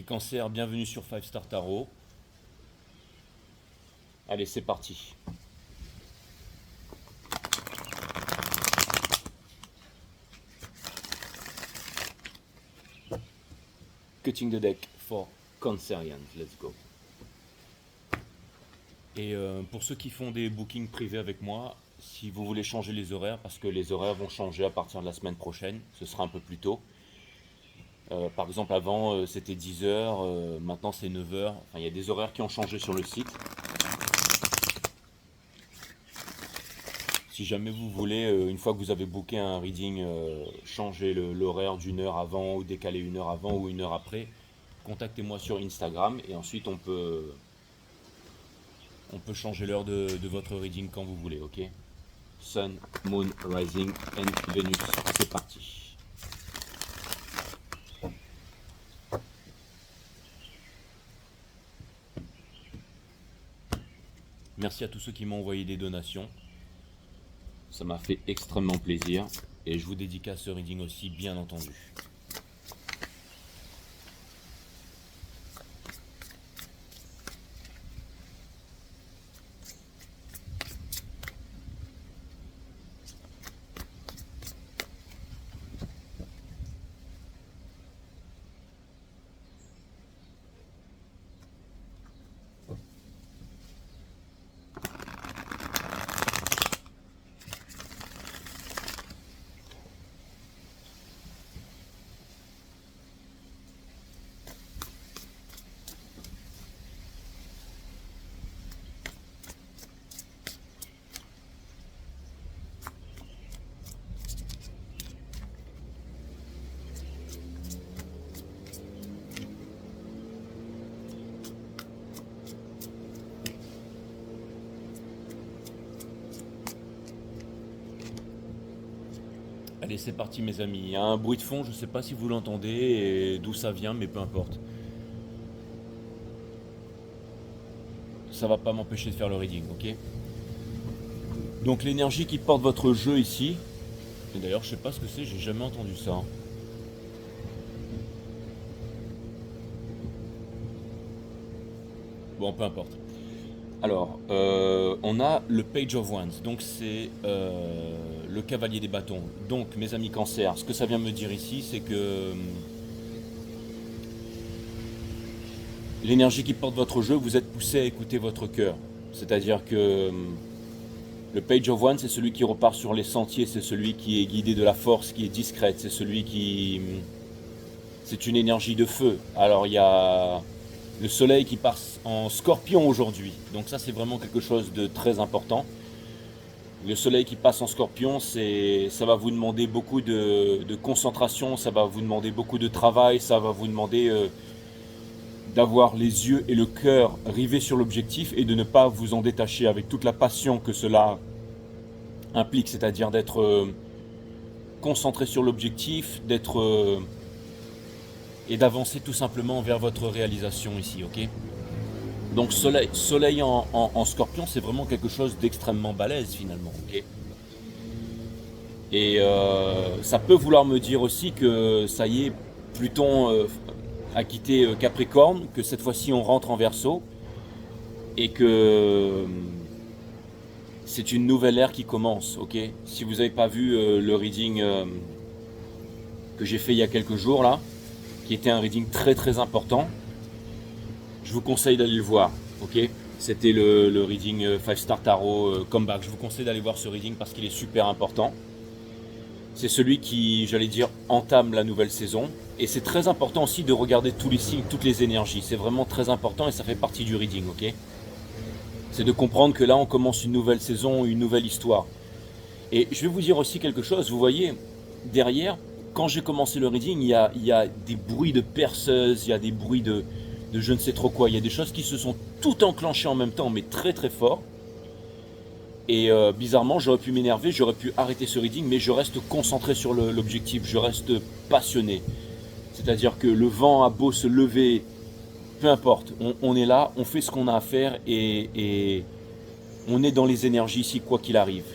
Les cancers, bienvenue sur 5 Star Tarot. Allez, c'est parti. Cutting the deck for Cancerians, let's go. Et pour ceux qui font des bookings privés avec moi, si vous voulez changer les horaires, parce que les horaires vont changer à partir de la semaine prochaine, ce sera un peu plus tôt. Par exemple, avant c'était 10h, maintenant c'est 9h. Enfin, il y a des horaires qui ont changé sur le site. Si jamais vous voulez, une fois que vous avez booké un reading, changer l'horaire d'une heure avant ou décaler une heure avant ou une heure après, contactez-moi sur Instagram et ensuite on peut changer l'heure de votre reading quand vous voulez, ok? Sun, Moon, Rising and Venus, c'est parti. Merci à tous ceux qui m'ont envoyé des donations. Ça m'a fait extrêmement plaisir. Et je vous dédicace ce reading aussi, bien entendu. Allez, c'est parti mes amis. Il y a un bruit de fond, je ne sais pas si vous l'entendez et d'où ça vient, mais peu importe. Ça va pas m'empêcher de faire le reading, ok? Donc l'énergie qui porte votre jeu ici, et d'ailleurs je sais pas ce que c'est, j'ai jamais entendu ça. Bon, peu importe. Alors, on a le Page of Wands, donc c'est le cavalier des bâtons. Donc, mes amis Cancer, ce que ça vient me dire ici, c'est que l'énergie qui porte votre jeu, vous êtes poussé à écouter votre cœur. C'est-à-dire que le Page of Wands, c'est celui qui repart sur les sentiers, c'est celui qui est guidé de la force, qui est discrète, c'est celui qui... C'est une énergie de feu. Alors, il y a le soleil qui passe en scorpion aujourd'hui. Donc ça, c'est vraiment quelque chose de très important. Le soleil qui passe en scorpion, ça va vous demander beaucoup de concentration, ça va vous demander beaucoup de travail, ça va vous demander d'avoir les yeux et le cœur rivés sur l'objectif et de ne pas vous en détacher avec toute la passion que cela implique, c'est-à-dire d'être concentré sur l'objectif, et d'avancer tout simplement vers votre réalisation ici, ok? Donc soleil en scorpion, c'est vraiment quelque chose d'extrêmement balèze finalement, ok? Et ça peut vouloir me dire aussi que ça y est, Pluton a quitté Capricorne, que cette fois-ci on rentre en Verseau, et que c'est une nouvelle ère qui commence, ok? Si vous n'avez pas vu le reading que j'ai fait il y a quelques jours là, qui était un reading très très important, je vous conseille d'aller le voir, ok? C'était le reading 5 Star Tarot Comeback. Je vous conseille d'aller voir ce reading parce qu'il est super important. C'est celui qui, j'allais dire, entame la nouvelle saison. Et c'est très important aussi de regarder tous les signes, toutes les énergies. C'est vraiment très important et ça fait partie du reading, ok? C'est de comprendre que là, on commence une nouvelle saison, une nouvelle histoire. Et je vais vous dire aussi quelque chose. Vous voyez, derrière, quand j'ai commencé le reading, il y a des bruits de perceuse, il y a des bruits de je ne sais trop quoi. Il y a des choses qui se sont toutes enclenchées en même temps, mais très très fort. Et bizarrement, j'aurais pu m'énerver, j'aurais pu arrêter ce reading, mais je reste concentré sur l'objectif, je reste passionné. C'est-à-dire que le vent a beau se lever, peu importe, on est là, on fait ce qu'on a à faire et on est dans les énergies ici, quoi qu'il arrive.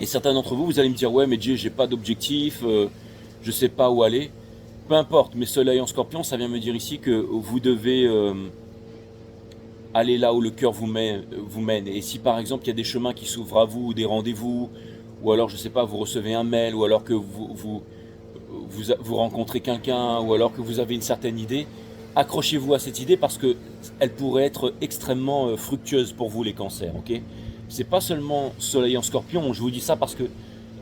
Et certains d'entre vous, vous allez me dire, ouais mais Jay, j'ai pas d'objectif, je sais pas où aller. Peu importe, mais soleil en scorpion, ça vient me dire ici que vous devez aller là où le cœur vous mène. Et si par exemple il y a des chemins qui s'ouvrent à vous, des rendez-vous, ou alors je sais pas, vous recevez un mail, ou alors que vous rencontrez quelqu'un, ou alors que vous avez une certaine idée, accrochez-vous à cette idée parce que elle pourrait être extrêmement fructueuse pour vous les cancers, ok? C'est pas seulement soleil en scorpion, je vous dis ça parce que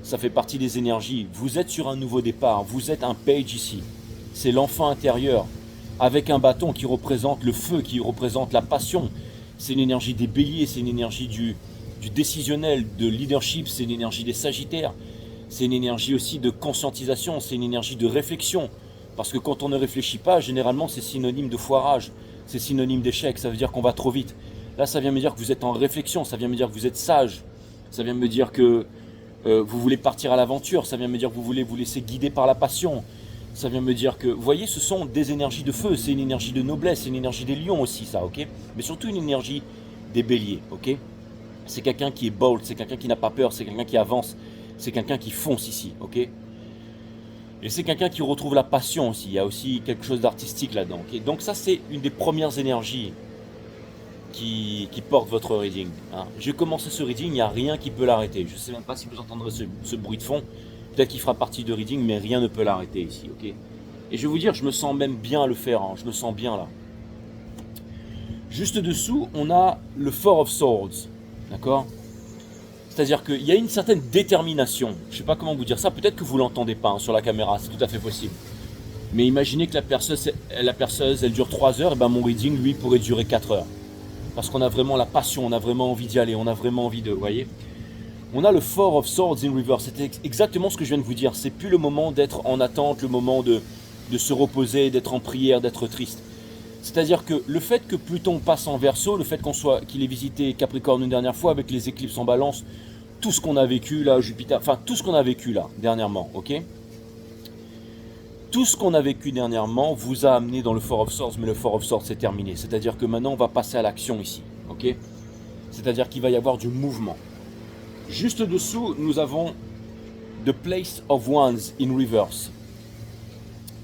ça fait partie des énergies. Vous êtes sur un nouveau départ, vous êtes un page ici. C'est l'enfant intérieur, avec un bâton qui représente le feu, qui représente la passion. C'est une énergie des béliers, c'est une énergie du décisionnel, de leadership, c'est une énergie des sagittaires. C'est une énergie aussi de conscientisation, c'est une énergie de réflexion. Parce que quand on ne réfléchit pas, généralement c'est synonyme de foirage, c'est synonyme d'échec, ça veut dire qu'on va trop vite. Là ça vient me dire que vous êtes en réflexion, ça vient me dire que vous êtes sage, ça vient me dire que vous voulez partir à l'aventure, ça vient me dire que vous voulez vous laisser guider par la passion, ça vient me dire que, vous voyez, ce sont des énergies de feu, c'est une énergie de noblesse, c'est une énergie des lions aussi ça, ok? Mais surtout une énergie des béliers, ok? C'est quelqu'un qui est bold, c'est quelqu'un qui n'a pas peur, c'est quelqu'un qui avance, c'est quelqu'un qui fonce ici, ok? Et c'est quelqu'un qui retrouve la passion aussi, il y a aussi quelque chose d'artistique là-dedans, ok? Donc ça c'est une des premières énergies qui porte votre reading, hein. J'ai commencé ce reading, il n'y a rien qui peut l'arrêter. Je ne sais même pas si vous entendrez ce bruit de fond, peut-être qu'il fera partie de reading, mais rien ne peut l'arrêter ici, ok? Et je vais vous dire, je me sens même bien à le faire, hein. Je me sens bien là. Juste dessous, on a le Four of Swords, d'accord? C'est-à-dire qu'il y a une certaine détermination. Je ne sais pas comment vous dire ça, peut-être que vous ne l'entendez pas hein, sur la caméra, c'est tout à fait possible. Mais imaginez que la perceuse elle dure 3 heures, et ben mon reading, lui, pourrait durer 4 heures. Parce qu'on a vraiment la passion, on a vraiment envie d'y aller, on a vraiment envie de... Vous voyez? On a le Four of Swords in Reverse, c'est exactement ce que je viens de vous dire. C'est plus le moment d'être en attente, le moment de se reposer, d'être en prière, d'être triste. C'est-à-dire que le fait que Pluton passe en Verseau, le fait qu'il ait visité Capricorne une dernière fois avec les éclipses en Balance, tout ce qu'on a vécu là, Jupiter, enfin tout ce qu'on a vécu là dernièrement, ok? Tout ce qu'on a vécu dernièrement vous a amené dans le Four of Swords, mais le Four of Swords c'est terminé. C'est-à-dire que maintenant on va passer à l'action ici, ok? C'est-à-dire qu'il va y avoir du mouvement. Juste dessous, nous avons The Place of Wands in Reverse.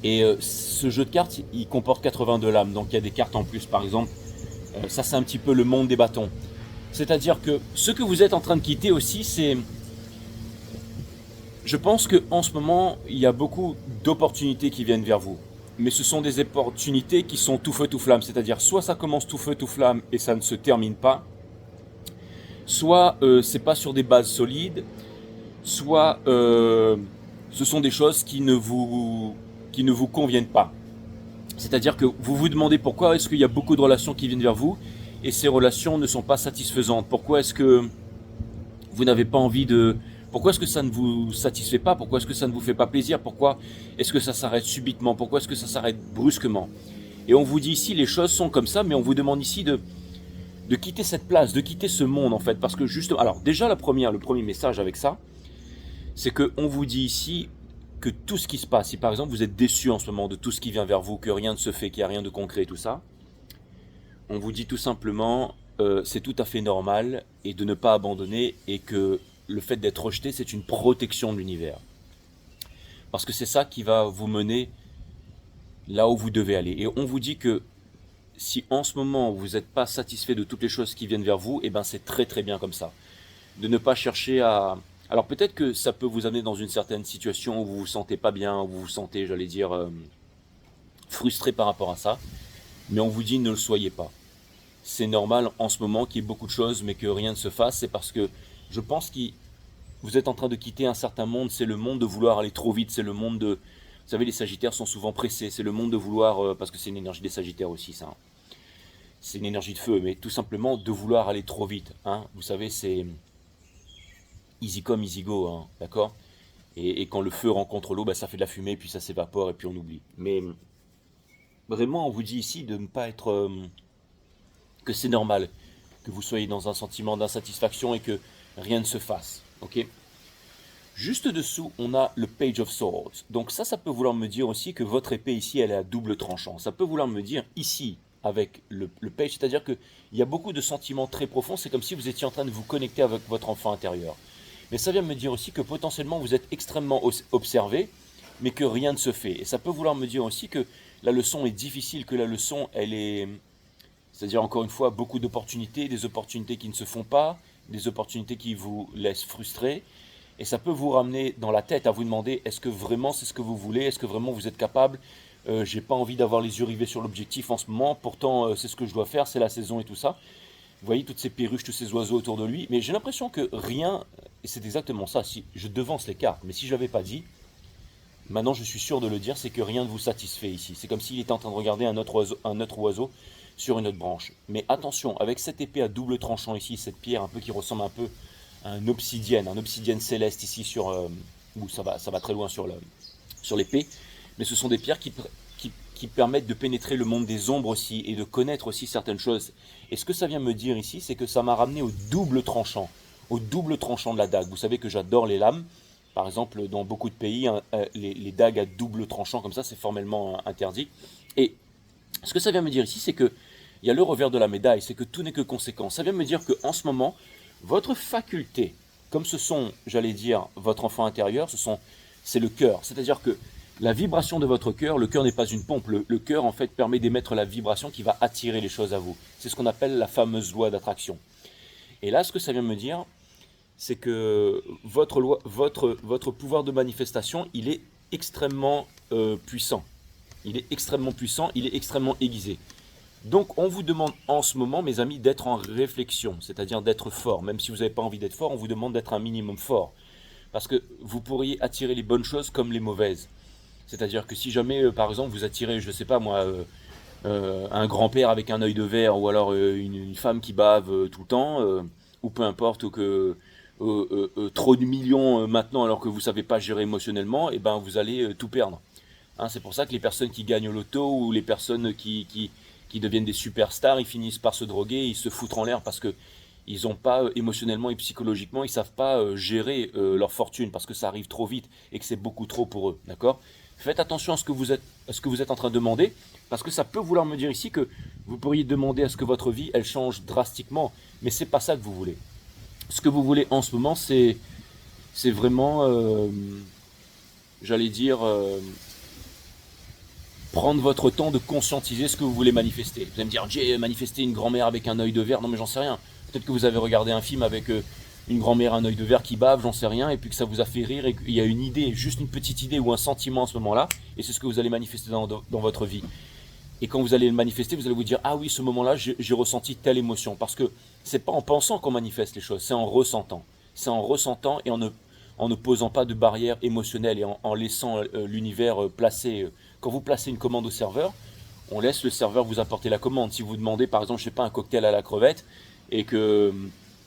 Et ce jeu de cartes, il comporte 82 lames, donc il y a des cartes en plus, par exemple. Ça, c'est un petit peu le monde des bâtons. C'est-à-dire que ce que vous êtes en train de quitter aussi, c'est... Je pense qu'en ce moment, il y a beaucoup d'opportunités qui viennent vers vous. Mais ce sont des opportunités qui sont tout feu, tout flamme. C'est-à-dire, soit ça commence tout feu, tout flamme et ça ne se termine pas. Soit c'est pas sur des bases solides. Soit ce sont des choses qui ne vous conviennent pas. C'est-à-dire que vous vous demandez pourquoi est-ce qu'il y a beaucoup de relations qui viennent vers vous et ces relations ne sont pas satisfaisantes. Pourquoi est-ce que vous n'avez pas envie de... Pourquoi est-ce que ça ne vous satisfait pas? Pourquoi est-ce que ça ne vous fait pas plaisir? Pourquoi est-ce que ça s'arrête subitement? Pourquoi est-ce que ça s'arrête brusquement? Et on vous dit ici, les choses sont comme ça, mais on vous demande ici de quitter cette place, de quitter ce monde en fait. Parce que justement... Alors déjà le premier message avec ça, c'est qu'on vous dit ici que tout ce qui se passe, si par exemple vous êtes déçu en ce moment de tout ce qui vient vers vous, que rien ne se fait, qu'il n'y a rien de concret, tout ça, on vous dit tout simplement c'est tout à fait normal et de ne pas abandonner et que le fait d'être rejeté, c'est une protection de l'univers. Parce que c'est ça qui va vous mener là où vous devez aller. Et on vous dit que si en ce moment vous n'êtes pas satisfait de toutes les choses qui viennent vers vous, et ben c'est très très bien comme ça. De ne pas chercher à... Alors peut-être que ça peut vous amener dans une certaine situation où vous vous sentez pas bien, où vous vous sentez, j'allais dire, frustré par rapport à ça. Mais on vous dit ne le soyez pas. C'est normal en ce moment qu'il y ait beaucoup de choses, mais que rien ne se fasse. C'est parce que je pense que vous êtes en train de quitter un certain monde. C'est le monde de vouloir aller trop vite. C'est le monde de... Vous savez, les Sagittaires sont souvent pressés. C'est le monde de vouloir... parce que c'est une énergie des Sagittaires aussi, ça. C'est une énergie de feu, mais tout simplement de vouloir aller trop vite. Hein. Vous savez, c'est... Easy come, easy go, hein, d'accord? Et quand le feu rencontre l'eau, bah, ça fait de la fumée, puis ça s'évapore, et puis on oublie. Mais vraiment, on vous dit ici de ne pas être... que c'est normal, que vous soyez dans un sentiment d'insatisfaction et que rien ne se fasse, ok? Juste dessous, on a le Page of Swords. Donc ça peut vouloir me dire aussi que votre épée ici, elle est à double tranchant. Ça peut vouloir me dire ici, avec le Page, c'est-à-dire qu'il y a beaucoup de sentiments très profonds. C'est comme si vous étiez en train de vous connecter avec votre enfant intérieur. Mais ça vient me dire aussi que potentiellement vous êtes extrêmement observé mais que rien ne se fait. Et ça peut vouloir me dire aussi que la leçon est difficile, que la leçon, elle est... C'est-à-dire, encore une fois, beaucoup d'opportunités, des opportunités qui ne se font pas, des opportunités qui vous laissent frustrés. Et ça peut vous ramener dans la tête à vous demander, est-ce que vraiment c'est ce que vous voulez? Est-ce que vraiment vous êtes capable? J'ai pas envie d'avoir les yeux rivés sur l'objectif en ce moment, pourtant c'est ce que je dois faire, c'est la saison et tout ça. Vous voyez toutes ces perruches, tous ces oiseaux autour de lui, mais j'ai l'impression que rien, et c'est exactement ça, si je devance les cartes, mais si je l'avais pas dit, maintenant je suis sûr de le dire, c'est que rien ne vous satisfait ici. C'est comme s'il était en train de regarder un autre oiseau sur une autre branche. Mais attention, avec cette épée à double tranchant ici, cette pierre un peu qui ressemble un peu à un obsidienne céleste ici sur, où ça va très loin sur l'épée, mais ce sont des pierres qui permettent de pénétrer le monde des ombres aussi et de connaître aussi certaines choses. Et ce que ça vient me dire ici, c'est que ça m'a ramené au double tranchant de la dague. Vous savez que j'adore les lames. Par exemple, dans beaucoup de pays, les dagues à double tranchant comme ça, c'est formellement interdit. Et ce que ça vient me dire ici, c'est que il y a le revers de la médaille, c'est que tout n'est que conséquence. Ça vient me dire qu'en ce moment, votre faculté, comme ce sont, j'allais dire, votre enfant intérieur, c'est le cœur. C'est-à-dire que la vibration de votre cœur, le cœur n'est pas une pompe, le cœur en fait permet d'émettre la vibration qui va attirer les choses à vous. C'est ce qu'on appelle la fameuse loi d'attraction. Et là, ce que ça vient me dire, c'est que votre pouvoir de manifestation, il est extrêmement puissant. Il est extrêmement puissant, il est extrêmement aiguisé. Donc on vous demande en ce moment, mes amis, d'être en réflexion, c'est-à-dire d'être fort. Même si vous n'avez pas envie d'être fort, on vous demande d'être un minimum fort. Parce que vous pourriez attirer les bonnes choses comme les mauvaises. C'est-à-dire que si jamais, par exemple, vous attirez, je ne sais pas moi, un grand-père avec un œil de verre, ou alors une femme qui bave tout le temps, ou peu importe, ou que trop de millions maintenant alors que vous ne savez pas gérer émotionnellement, et ben vous allez tout perdre. Hein, c'est pour ça que les personnes qui gagnent au loto, ou les personnes qui deviennent des superstars, ils finissent par se droguer, ils se foutent en l'air parce que ils n'ont pas émotionnellement et psychologiquement, ils ne savent pas gérer leur fortune parce que ça arrive trop vite et que c'est beaucoup trop pour eux. D'accord ? Faites attention à ce que vous êtes en train de demander, parce que ça peut vouloir me dire ici que vous pourriez demander à ce que votre vie, elle change drastiquement, mais c'est pas ça que vous voulez. Ce que vous voulez en ce moment, c'est vraiment, j'allais dire, prendre votre temps de conscientiser ce que vous voulez manifester. Vous allez me dire, j'ai manifesté une grand-mère avec un œil de verre. Non mais j'en sais rien. Peut-être que vous avez regardé un film avec une grand-mère, un œil de verre qui bave, j'en sais rien, et puis que ça vous a fait rire, et qu'il y a une idée, juste une petite idée ou un sentiment à ce moment-là, et c'est ce que vous allez manifester dans votre vie. Et quand vous allez le manifester, vous allez vous dire, ah oui, ce moment-là, j'ai ressenti telle émotion. Parce que c'est pas en pensant qu'on manifeste les choses, c'est en ressentant. C'est en ressentant et en ne posant pas de barrière émotionnelle et en laissant l'univers placer. Quand vous placez une commande au serveur, on laisse le serveur vous apporter la commande. Si vous demandez, par exemple, je sais pas, un cocktail à la crevette, et que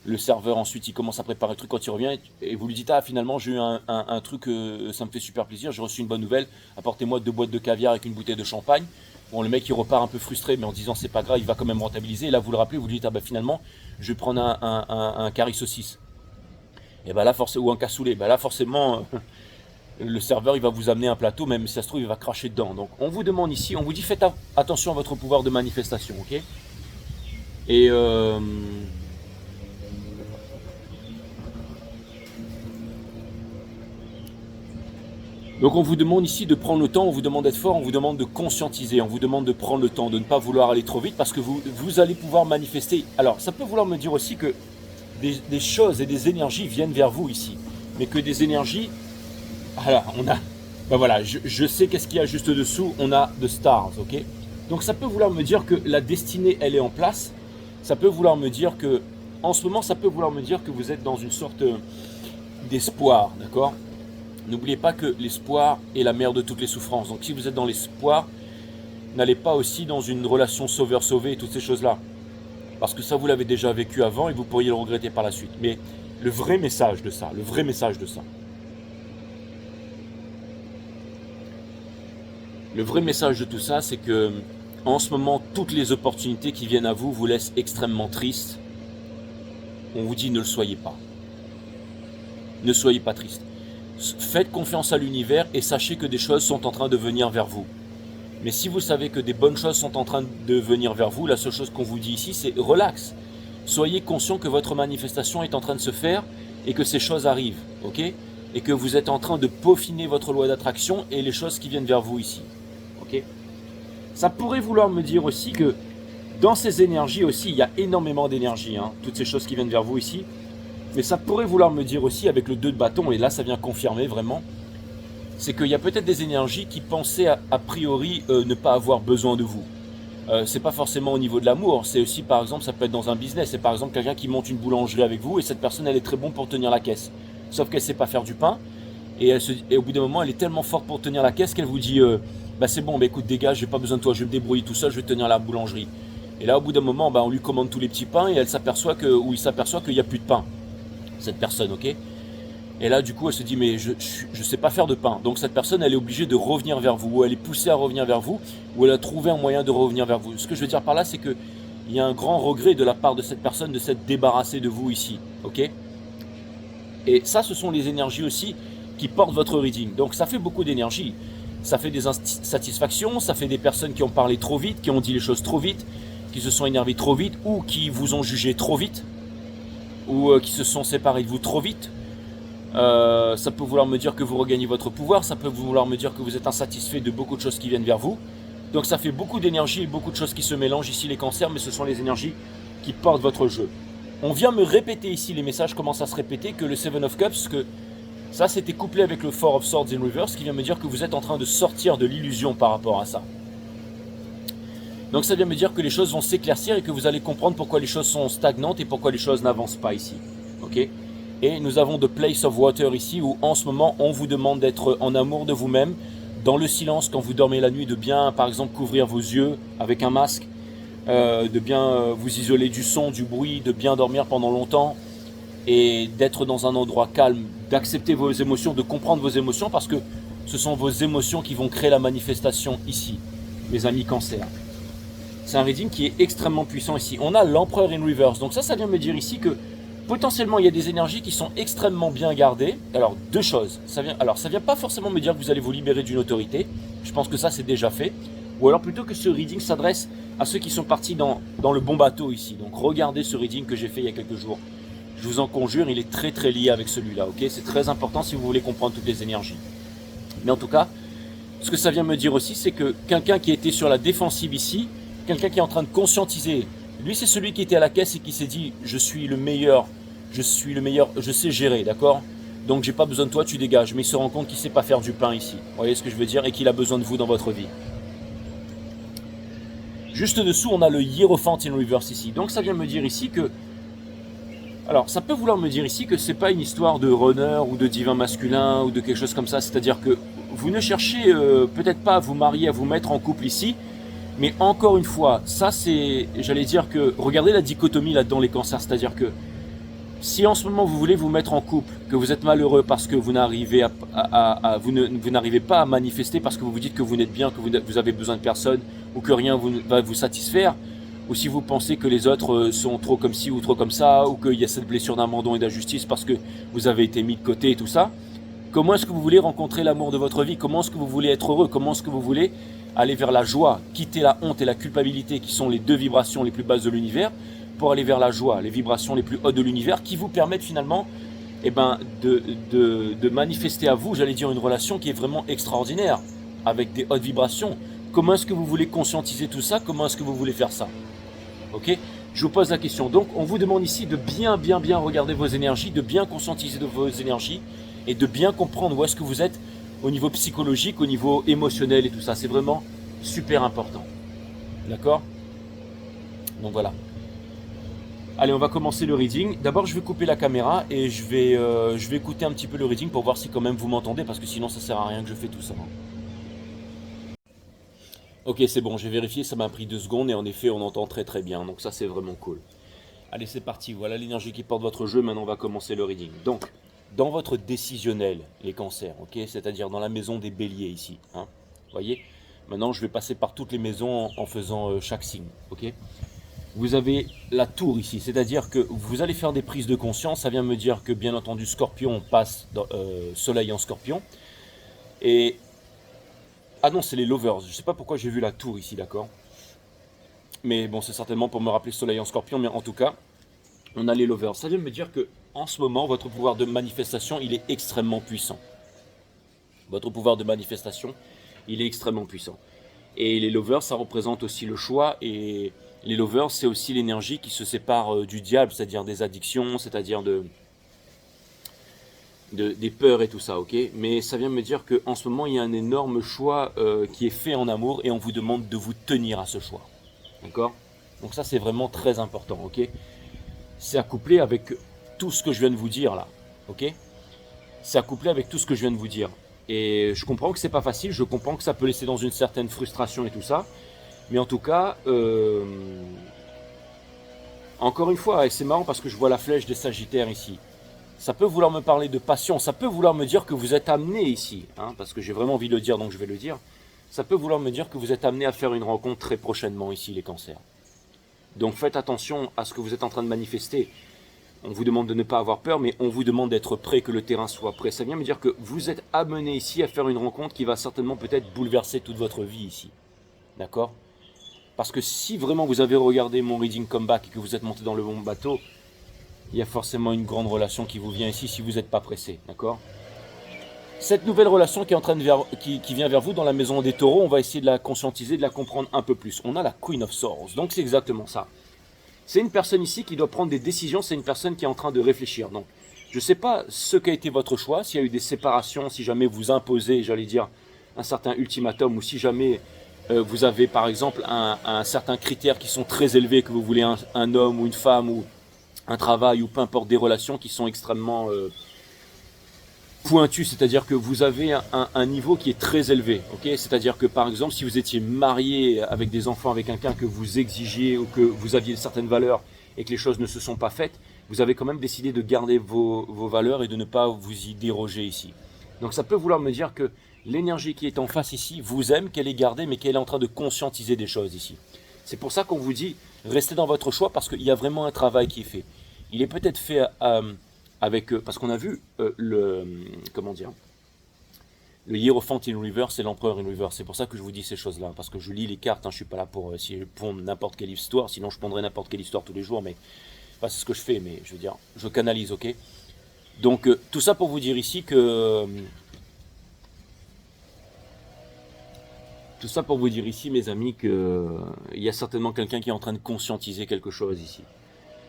le serveur ensuite il commence à préparer le truc, quand il revient et vous lui dites, ah finalement j'ai eu un truc, ça me fait super plaisir, j'ai reçu une bonne nouvelle, apportez-moi 2 boîtes de caviar avec une bouteille de champagne. Bon, le mec il repart un peu frustré, mais en disant c'est pas grave, il va quand même rentabiliser. Et là vous le rappelez, vous lui dites, ah bah finalement je vais prendre un curry saucisse, et bah là forcément, ou un cassoulet, bah là forcément le serveur il va vous amener un plateau, même si ça se trouve il va cracher dedans. Donc on vous demande ici, on vous dit faites attention à votre pouvoir de manifestation, ok? Et donc on vous demande ici de prendre le temps, on vous demande d'être fort, on vous demande de conscientiser, on vous demande de prendre le temps, de ne pas vouloir aller trop vite, parce que vous allez pouvoir manifester. Alors ça peut vouloir me dire aussi que des choses et des énergies viennent vers vous ici, mais que des énergies, alors on a, ben voilà, je sais qu'est-ce qu'il y a juste dessous, on a The Stars, ok? Donc ça peut vouloir me dire que la destinée elle est en place, ça peut vouloir me dire que, en ce moment ça peut vouloir me dire que vous êtes dans une sorte d'espoir, d'accord? N'oubliez pas que l'espoir est la mère de toutes les souffrances. Donc si vous êtes dans l'espoir, n'allez pas aussi dans une relation sauveur-sauvé et toutes ces choses-là. Parce que ça, vous l'avez déjà vécu avant et vous pourriez le regretter par la suite. Mais le vrai message de ça, le vrai message de tout ça, c'est que en ce moment, toutes les opportunités qui viennent à vous vous laissent extrêmement triste. On vous dit ne le soyez pas. Ne soyez pas triste. Faites confiance à l'univers et sachez que des choses sont en train de venir vers vous. Mais si vous savez que des bonnes choses sont en train de venir vers vous, la seule chose qu'on vous dit ici, c'est relax. Soyez conscient que votre manifestation est en train de se faire et que ces choses arrivent. Ok ? et que vous êtes en train de peaufiner votre loi d'attraction et les choses qui viennent vers vous ici. Ok? Ça pourrait vouloir me dire aussi que dans ces énergies aussi, il y a énormément d'énergie, hein, toutes ces choses qui viennent vers vous ici. Mais ça pourrait vouloir me dire aussi avec le 2 de bâton, et là ça vient confirmer vraiment, c'est qu'il y a peut-être des énergies qui pensaient a priori ne pas avoir besoin de vous. C'est pas forcément au niveau de l'amour, c'est aussi par exemple, ça peut être dans un business, c'est par exemple quelqu'un qui monte une boulangerie avec vous et cette personne elle est très bonne pour tenir la caisse. Sauf qu'elle sait pas faire du pain et au bout d'un moment elle est tellement forte pour tenir la caisse qu'elle vous dit bah c'est bon, bah écoute dégage, j'ai pas besoin de toi, je vais me débrouiller tout seul, je vais tenir la boulangerie. Et là au bout d'un moment bah, on lui commande tous les petits pains et il s'aperçoit qu'il n'y a plus de pain, cette personne, ok? Et là, du coup, elle se dit, mais je sais pas faire de pain. Donc cette personne, elle est obligée de revenir vers vous, ou elle est poussée à revenir vers vous, ou elle a trouvé un moyen de revenir vers vous. Ce que je veux dire par là, c'est qu'il y a un grand regret de la part de cette personne de s'être débarrassée de vous ici. Ok? Et ça, ce sont les énergies aussi qui portent votre reading. Donc ça fait beaucoup d'énergie. Ça fait des insatisfactions, ça fait des personnes qui ont parlé trop vite, qui ont dit les choses trop vite, qui se sont énervées trop vite, ou qui vous ont jugé trop vite, ou qui se sont séparés de vous trop vite. Ça peut vouloir me dire que vous regagnez votre pouvoir, ça peut vouloir me dire que vous êtes insatisfait de beaucoup de choses qui viennent vers vous. Donc ça fait beaucoup d'énergie et beaucoup de choses qui se mélangent ici les cancers, mais ce sont les énergies qui portent votre jeu. On vient me répéter ici, les messages commencent à se répéter, que le Seven of Cups, que ça c'était couplé avec le Four of Swords in Reverse, qui vient me dire que vous êtes en train de sortir de l'illusion par rapport à ça. Donc ça vient me dire que les choses vont s'éclaircir et que vous allez comprendre pourquoi les choses sont stagnantes et pourquoi les choses n'avancent pas ici. Ok ? Et nous avons The Place of Water ici, où en ce moment, on vous demande d'être en amour de vous-même, dans le silence quand vous dormez la nuit, de bien, par exemple, couvrir vos yeux avec un masque, de bien vous isoler du son, du bruit, de bien dormir pendant longtemps, et d'être dans un endroit calme, d'accepter vos émotions, de comprendre vos émotions, parce que ce sont vos émotions qui vont créer la manifestation ici, mes amis Cancer. C'est un reading qui est extrêmement puissant ici. On a l'Empereur in Reverse, donc ça vient me dire ici que potentiellement, il y a des énergies qui sont extrêmement bien gardées. Alors, deux choses. Ça vient pas forcément me dire que vous allez vous libérer d'une autorité. Je pense que ça, c'est déjà fait. Ou alors plutôt que ce reading s'adresse à ceux qui sont partis dans le bon bateau ici. Donc, regardez ce reading que j'ai fait il y a quelques jours. Je vous en conjure, il est très très lié avec celui-là. Ok, c'est très important si vous voulez comprendre toutes les énergies. Mais en tout cas, ce que ça vient me dire aussi, c'est que quelqu'un qui était sur la défensive ici, quelqu'un qui est en train de conscientiser, lui, c'est celui qui était à la caisse et qui s'est dit « Je suis le meilleur, je sais gérer, d'accord ? Donc j'ai pas besoin de toi, tu dégages. » Mais il se rend compte qu'il ne sait pas faire du pain ici. Vous voyez ce que je veux dire ? Et qu'il a besoin de vous dans votre vie. Juste dessous, on a le Hierophant in Reverse ici. Donc ça vient me dire ici que... Alors, ça peut vouloir me dire ici que c'est pas une histoire de runner ou de divin masculin ou de quelque chose comme ça. C'est-à-dire que vous ne cherchez peut-être pas à vous marier, à vous mettre en couple ici. Mais encore une fois, ça c'est, j'allais dire que, regardez la dichotomie là-dedans les cancers, c'est-à-dire que si en ce moment vous voulez vous mettre en couple, que vous êtes malheureux parce que vous n'arrivez vous n'arrivez pas à manifester parce que vous vous dites que vous n'êtes bien, que vous avez besoin de personne ou que rien va vous satisfaire, ou si vous pensez que les autres sont trop comme ci ou trop comme ça, ou qu'il y a cette blessure d'abandon et d'injustice parce que vous avez été mis de côté et tout ça, comment est-ce que vous voulez rencontrer l'amour de votre vie? Comment est-ce que vous voulez être heureux? Comment est-ce que vous voulez aller vers la joie, quitter la honte et la culpabilité qui sont les deux vibrations les plus basses de l'univers pour aller vers la joie, les vibrations les plus hautes de l'univers qui vous permettent finalement de manifester à vous, j'allais dire, une relation qui est vraiment extraordinaire avec des hautes vibrations. Comment est-ce que vous voulez conscientiser tout ça? Comment est-ce que vous voulez faire ça? Ok? Je vous pose la question. Donc, on vous demande ici de bien regarder vos énergies, de bien conscientiser de vos énergies et de bien comprendre où est-ce que vous êtes au niveau psychologique, au niveau émotionnel et tout ça. C'est vraiment super important. D'accord? Donc voilà. Allez, on va commencer le reading. D'abord, je vais couper la caméra et je vais écouter un petit peu le reading pour voir si quand même vous m'entendez, parce que sinon ça sert à rien que je fais tout ça. Ok, c'est bon, j'ai vérifié, ça m'a pris 2 secondes et en effet, on entend très très bien. Donc ça, c'est vraiment cool. Allez, c'est parti. Voilà l'énergie qui porte votre jeu. Maintenant, on va commencer le reading. Donc, dans votre décisionnel, les cancers, ok, c'est-à-dire dans la maison des béliers ici. Hein, voyez. Maintenant, je vais passer par toutes les maisons en faisant chaque signe, ok. Vous avez la tour ici, c'est-à-dire que vous allez faire des prises de conscience. Ça vient me dire que, bien entendu, Scorpion passe dans, Soleil en Scorpion. Et... Ah non, c'est les lovers. Je ne sais pas pourquoi j'ai vu la tour ici, d'accord. Mais bon, c'est certainement pour me rappeler Soleil en Scorpion. Mais en tout cas, on a les lovers. Ça vient me dire que en ce moment, votre pouvoir de manifestation, il est extrêmement puissant. Votre pouvoir de manifestation, il est extrêmement puissant. Et les lovers, ça représente aussi le choix. Et les lovers, c'est aussi l'énergie qui se sépare du diable, c'est-à-dire des addictions, c'est-à-dire des peurs et tout ça, ok. Mais ça vient me dire qu'en ce moment, il y a un énorme choix qui est fait en amour et on vous demande de vous tenir à ce choix. D'accord? Donc ça, c'est vraiment très important, ok. C'est accouplé avec tout ce que je viens de vous dire là, ok. C'est accouplé avec tout ce que je viens de vous dire. Et je comprends que c'est pas facile, je comprends que ça peut laisser dans une certaine frustration et tout ça. Mais en tout cas, encore une fois, et c'est marrant parce que je vois la flèche des Sagittaires ici. Ça peut vouloir me parler de passion, ça peut vouloir me dire que vous êtes amené ici, hein, parce que j'ai vraiment envie de le dire, donc je vais le dire. Ça peut vouloir me dire que vous êtes amené à faire une rencontre très prochainement ici, les cancers. Donc faites attention à ce que vous êtes en train de manifester. On vous demande de ne pas avoir peur, mais on vous demande d'être prêt, que le terrain soit prêt. Ça vient me dire que vous êtes amené ici à faire une rencontre qui va certainement peut-être bouleverser toute votre vie ici. D'accord? Parce que si vraiment vous avez regardé mon reading comeback et que vous êtes monté dans le bon bateau, il y a forcément une grande relation qui vous vient ici si vous n'êtes pas pressé. D'accord? Cette nouvelle relation qui, est en train de qui vient vers vous dans la maison des taureaux, on va essayer de la conscientiser, de la comprendre un peu plus. On a la Queen of Swords, donc c'est exactement ça. C'est une personne ici qui doit prendre des décisions, c'est une personne qui est en train de réfléchir. Donc, je ne sais pas ce qu'a été votre choix, s'il y a eu des séparations, si jamais vous imposez, j'allais dire, un certain ultimatum, ou si jamais vous avez par exemple un certain critère qui sont très élevés, que vous voulez un homme ou une femme, ou un travail, ou peu importe, des relations qui sont extrêmement pointues, c'est-à-dire que vous avez un niveau qui est très élevé. Okay, c'est-à-dire que par exemple, si vous étiez marié avec des enfants avec quelqu'un que vous exigiez ou que vous aviez certaines valeurs et que les choses ne se sont pas faites, vous avez quand même décidé de garder vos valeurs et de ne pas vous y déroger ici. Donc ça peut vouloir me dire que l'énergie qui est en face ici vous aime, qu'elle est gardée, mais qu'elle est en train de conscientiser des choses ici. C'est pour ça qu'on vous dit, restez dans votre choix parce qu'il y a vraiment un travail qui est fait. Il est peut-être fait avec, parce qu'on a vu comment dire, le Hiérophant in reverse et l'Empereur in reverse. C'est pour ça que je vous dis ces choses-là, parce que je lis les cartes, hein, je ne suis pas là pour n'importe quelle histoire, sinon je prendrais n'importe quelle histoire tous les jours, mais enfin, c'est ce que je fais, mais je veux dire, je canalise, ok. Donc tout ça pour vous dire ici que... tout ça pour vous dire ici, mes amis, qu'il y a certainement quelqu'un qui est en train de conscientiser quelque chose ici.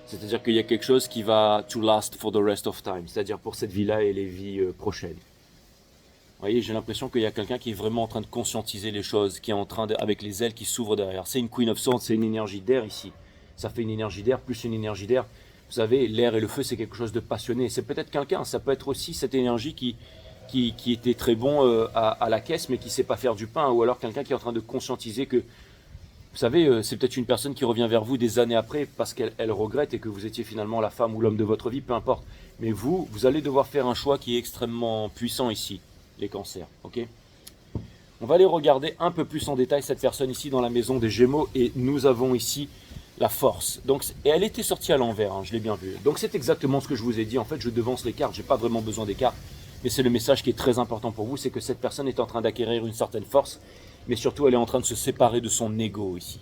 C'est-à-dire qu'il y a quelque chose qui va to last for the rest of time, c'est-à-dire pour cette vie-là et les vies prochaines. Vous voyez, j'ai l'impression qu'il y a quelqu'un qui est vraiment en train de conscientiser les choses, qui est en train de, avec les ailes qui s'ouvrent derrière. C'est une Queen of Swords, c'est une énergie d'air ici. Ça fait une énergie d'air plus une énergie d'air. Vous savez, l'air et le feu, c'est quelque chose de passionné. C'est peut-être quelqu'un, ça peut être aussi cette énergie qui était très bon à la caisse, mais qui ne sait pas faire du pain, ou alors quelqu'un qui est en train de conscientiser que, vous savez, c'est peut-être une personne qui revient vers vous des années après parce qu'elle regrette et que vous étiez finalement la femme ou l'homme de votre vie, peu importe. Mais vous allez devoir faire un choix qui est extrêmement puissant ici, les cancers, ok? On va aller regarder un peu plus en détail cette personne ici dans la maison des Gémeaux et nous avons ici la force. Donc, et elle était sortie à l'envers, hein, je l'ai bien vu. Donc c'est exactement ce que je vous ai dit. En fait, je devance les cartes, j'ai pas vraiment besoin des cartes. Mais c'est le message qui est très important pour vous, c'est que cette personne est en train d'acquérir une certaine force, mais surtout elle est en train de se séparer de son ego ici.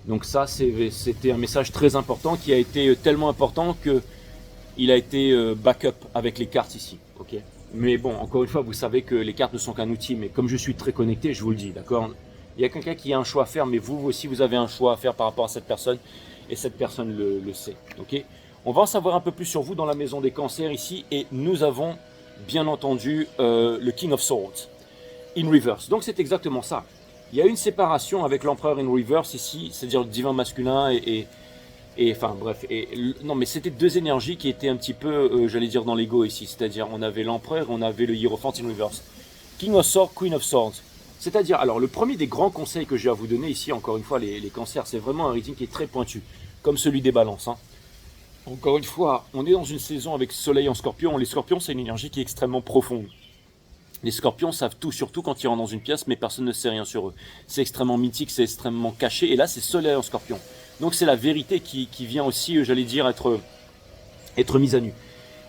Donc ça, c'était un message très important qui a été tellement important qu'il a été backup avec les cartes ici. Okay, mais bon, encore une fois, vous savez que les cartes ne sont qu'un outil, mais comme je suis très connecté, je vous le dis, d'accord? Il y a quelqu'un qui a un choix à faire, mais vous aussi, vous avez un choix à faire par rapport à cette personne, et cette personne le sait. Ok, on va en savoir un peu plus sur vous dans la maison des cancers ici, et nous avons bien entendu le King of Swords in reverse. Donc c'est exactement ça. Il y a une séparation avec l'empereur in reverse ici, c'est-à-dire le divin masculin et enfin bref. Non mais c'était deux énergies qui étaient un petit peu, j'allais dire, dans l'ego ici. C'est-à-dire on avait l'empereur, on avait le Hiérophant in reverse. King of Swords, Queen of Swords. C'est-à-dire, alors le premier des grands conseils que j'ai à vous donner ici, encore une fois, les cancers, c'est vraiment un reading qui est très pointu, comme celui des balances. Hein. Encore une fois, on est dans une saison avec Soleil en Scorpion. Les Scorpions, c'est une énergie qui est extrêmement profonde. Les Scorpions savent tout, surtout quand ils rentrent dans une pièce, mais personne ne sait rien sur eux. C'est extrêmement mythique, c'est extrêmement caché, et là, c'est Soleil en Scorpion. Donc c'est la vérité qui vient aussi, j'allais dire, être mise à nu.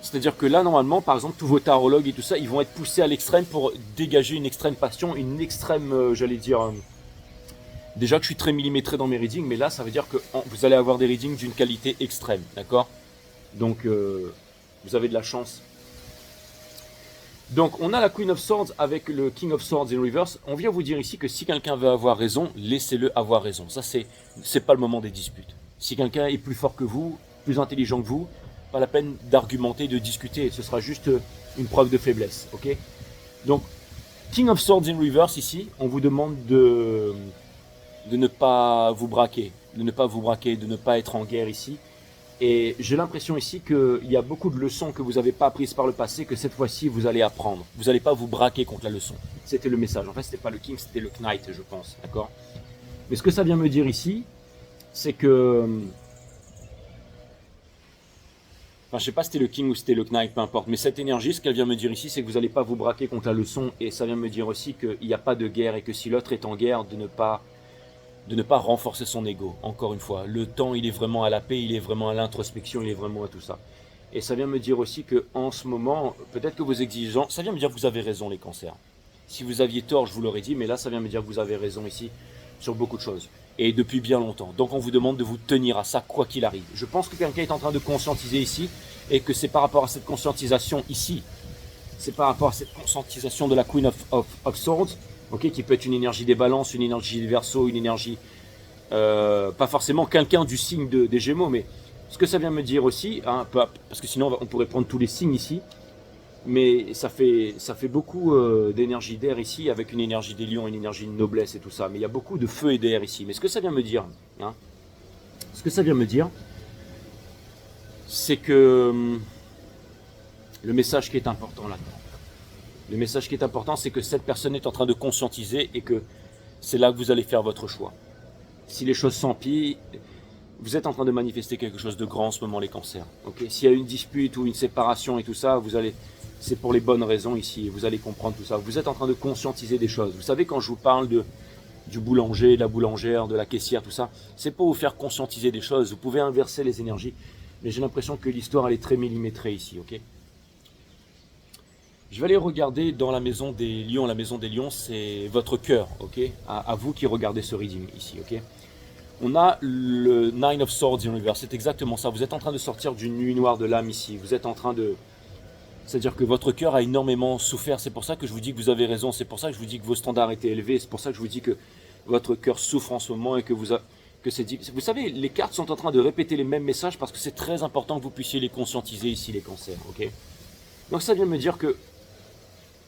C'est-à-dire que là, normalement, par exemple, tous vos tarologues et tout ça, ils vont être poussés à l'extrême pour dégager une extrême passion, une extrême, j'allais dire, Déjà que je suis très millimétré dans mes readings, mais là, ça veut dire que vous allez avoir des readings d'une qualité extrême, d'accord? Donc, vous avez de la chance. Donc, on a la Queen of Swords avec le King of Swords in reverse. On vient vous dire ici que si quelqu'un veut avoir raison, laissez-le avoir raison. Ça, c'est pas le moment des disputes. Si quelqu'un est plus fort que vous, plus intelligent que vous, pas la peine d'argumenter, de discuter. Ce sera juste une preuve de faiblesse, ok? Donc, King of Swords in reverse ici, on vous demande de ne pas vous braquer, de ne pas être en guerre ici. Et j'ai l'impression ici qu'il y a beaucoup de leçons que vous n'avez pas apprises par le passé, que cette fois-ci vous allez apprendre. Vous n'allez pas vous braquer contre la leçon. C'était le message. En fait, c'était pas le King, c'était le Knight, je pense. D'accord? Mais ce que ça vient me dire ici, c'est que... Enfin, je sais pas si c'était le King ou c'était le Knight, peu importe. Mais cette énergie, ce qu'elle vient me dire ici, c'est que vous n'allez pas vous braquer contre la leçon. Et ça vient me dire aussi qu'il n'y a pas de guerre et que si l'autre est en guerre, de ne pas renforcer son ego, encore une fois. Le temps, il est vraiment à la paix, il est vraiment à l'introspection, il est vraiment à tout ça. Et ça vient me dire aussi que en ce moment, peut-être que vos exigences, ça vient me dire que vous avez raison les cancers. Si vous aviez tort, je vous l'aurais dit, mais là, ça vient me dire que vous avez raison ici sur beaucoup de choses. Et depuis bien longtemps. Donc on vous demande de vous tenir à ça, quoi qu'il arrive. Je pense que quelqu'un est en train de conscientiser ici, et que c'est par rapport à cette conscientisation ici, c'est par rapport à cette conscientisation de la Queen of Swords, okay, qui peut être une énergie des balances, une énergie des verseaux, une énergie, pas forcément quelqu'un du signe des Gémeaux, mais ce que ça vient me dire aussi, hein, parce que sinon on pourrait prendre tous les signes ici, mais ça fait beaucoup d'énergie d'air ici, avec une énergie des lions, une énergie de noblesse et tout ça, mais il y a beaucoup de feu et d'air ici. Mais ce que ça vient me dire, hein, ce que ça vient me dire, c'est que le message qui est important là-dedans, le message qui est important, c'est que cette personne est en train de conscientiser et que c'est là que vous allez faire votre choix. Si les choses s'empirent, vous êtes en train de manifester quelque chose de grand en ce moment, les cancers. Okay, s'il y a une dispute ou une séparation et tout ça, c'est pour les bonnes raisons ici. Vous allez comprendre tout ça. Vous êtes en train de conscientiser des choses. Vous savez, quand je vous parle du boulanger, de la boulangère, de la caissière, tout ça, c'est pour vous faire conscientiser des choses. Vous pouvez inverser les énergies. Mais j'ai l'impression que l'histoire, elle est très millimétrée ici. Ok. Je vais aller regarder dans la maison des lions. La maison des lions, c'est votre cœur, ok, à vous qui regardez ce reading ici, ok. On a le Nine of Swords in reverse, c'est exactement ça. Vous êtes en train de sortir d'une nuit noire de l'âme ici. Vous êtes en train de... C'est-à-dire que votre cœur a énormément souffert. C'est pour ça que je vous dis que vous avez raison. C'est pour ça que je vous dis que vos standards étaient élevés. C'est pour ça que je vous dis que votre cœur souffre en ce moment et que c'est... Vous savez, les cartes sont en train de répéter les mêmes messages parce que c'est très important que vous puissiez les conscientiser ici, les cancers, ok. Donc ça vient me dire que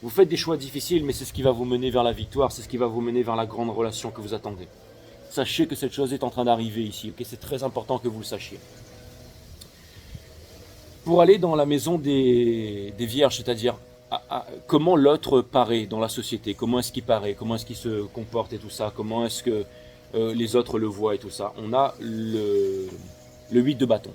vous faites des choix difficiles, mais c'est ce qui va vous mener vers la victoire, c'est ce qui va vous mener vers la grande relation que vous attendez. Sachez que cette chose est en train d'arriver ici, ok, c'est très important que vous le sachiez. Pour aller dans la maison des vierges, c'est-à-dire comment l'autre paraît dans la société, comment est-ce qu'il paraît, comment est-ce qu'il se comporte et tout ça, comment est-ce que les autres le voient et tout ça, on a le 8 de bâton.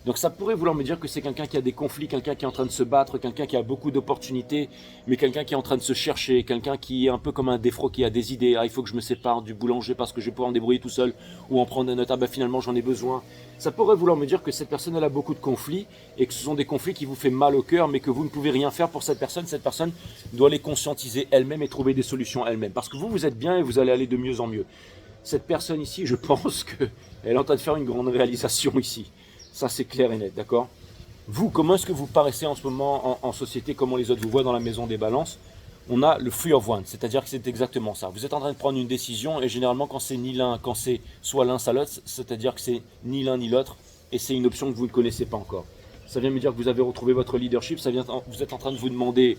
Donc ça pourrait vouloir me dire que c'est quelqu'un qui a des conflits, quelqu'un qui est en train de se battre, quelqu'un qui a beaucoup d'opportunités, mais quelqu'un qui est en train de se chercher, quelqu'un qui est un peu comme un défroqué, qui a des idées, il faut que je me sépare du boulanger parce que je vais pouvoir me débrouiller tout seul, ou en prendre un autre, finalement j'en ai besoin. Ça pourrait vouloir me dire que cette personne elle a beaucoup de conflits, et que ce sont des conflits qui vous font mal au cœur, mais que vous ne pouvez rien faire pour cette personne doit les conscientiser elle-même et trouver des solutions elle-même. Parce que vous êtes bien et vous allez aller de mieux en mieux. Cette personne ici, je pense qu'elle est en train de faire une grande réalisation ici. Ça, c'est clair et net, d'accord? Vous, comment est-ce que vous paraissez en ce moment en société? Comment les autres vous voient dans la maison des balances? On a le Free of Wands, c'est-à-dire que c'est exactement ça. Vous êtes en train de prendre une décision et généralement, quand c'est ni l'un, quand c'est soit l'un, soit l'autre, c'est-à-dire que c'est ni l'un ni l'autre et c'est une option que vous ne connaissez pas encore. Ça vient me dire que vous avez retrouvé votre leadership, vous êtes en train de vous demander,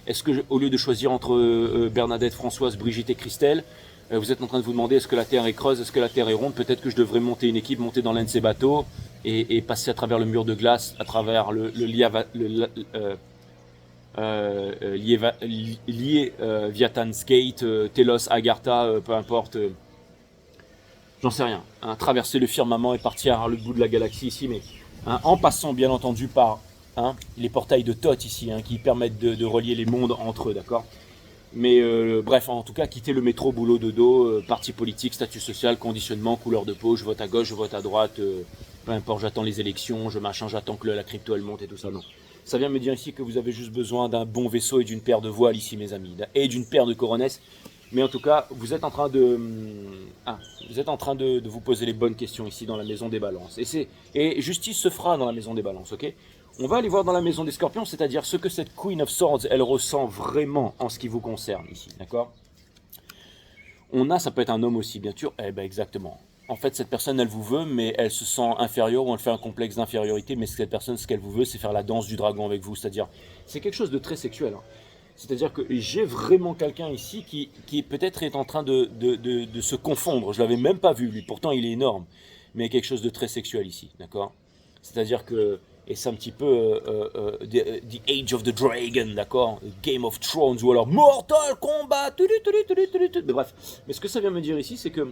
est-ce que, au lieu de choisir entre Bernadette, Françoise, Brigitte et Christelle, vous êtes en train de vous demander est-ce que la Terre est creuse, est-ce que la Terre est ronde, peut-être que je devrais monter une équipe, monter dans l'un de ces bateaux et passer à travers le mur de glace, à travers le Viatan's Gate, Telos, Agartha, peu importe, j'en sais rien, hein, traverser le firmament et partir à le bout de la galaxie ici, mais hein, en passant bien entendu par les portails de Thoth ici, qui permettent de relier les mondes entre eux, d'accord. Mais bref, en tout cas, quitter le métro, boulot, dodo, parti politique, statut social, conditionnement, couleur de peau, je vote à gauche, je vote à droite, peu importe, j'attends les élections, j'attends que la crypto elle monte et tout ça, non. Ça vient me dire ici que vous avez juste besoin d'un bon vaisseau et d'une paire de voiles ici, mes amis, et d'une paire de coronesses. Mais en tout cas, vous êtes en train de vous poser les bonnes questions ici dans la maison des balances. Et justice se fera dans la maison des balances, ok? On va aller voir dans la maison des scorpions, c'est-à-dire ce que cette Queen of Swords, elle ressent vraiment en ce qui vous concerne ici, d'accord? Ça peut être un homme aussi, bien sûr. Eh ben exactement. En fait, cette personne, elle vous veut, mais elle se sent inférieure ou elle fait un complexe d'infériorité. Mais cette personne, ce qu'elle vous veut, c'est faire la danse du dragon avec vous. C'est-à-dire, c'est quelque chose de très sexuel. Hein. C'est-à-dire que j'ai vraiment quelqu'un ici qui peut-être est en train de se confondre. Je l'avais même pas vu, lui. Pourtant, il est énorme. Mais quelque chose de très sexuel ici, d'accord? C'est-à-dire que, et c'est un petit peu the Age of the Dragon, d'accord? Game of Thrones, ou alors Mortal Kombat. Mais bref. Mais ce que ça vient me dire ici, c'est que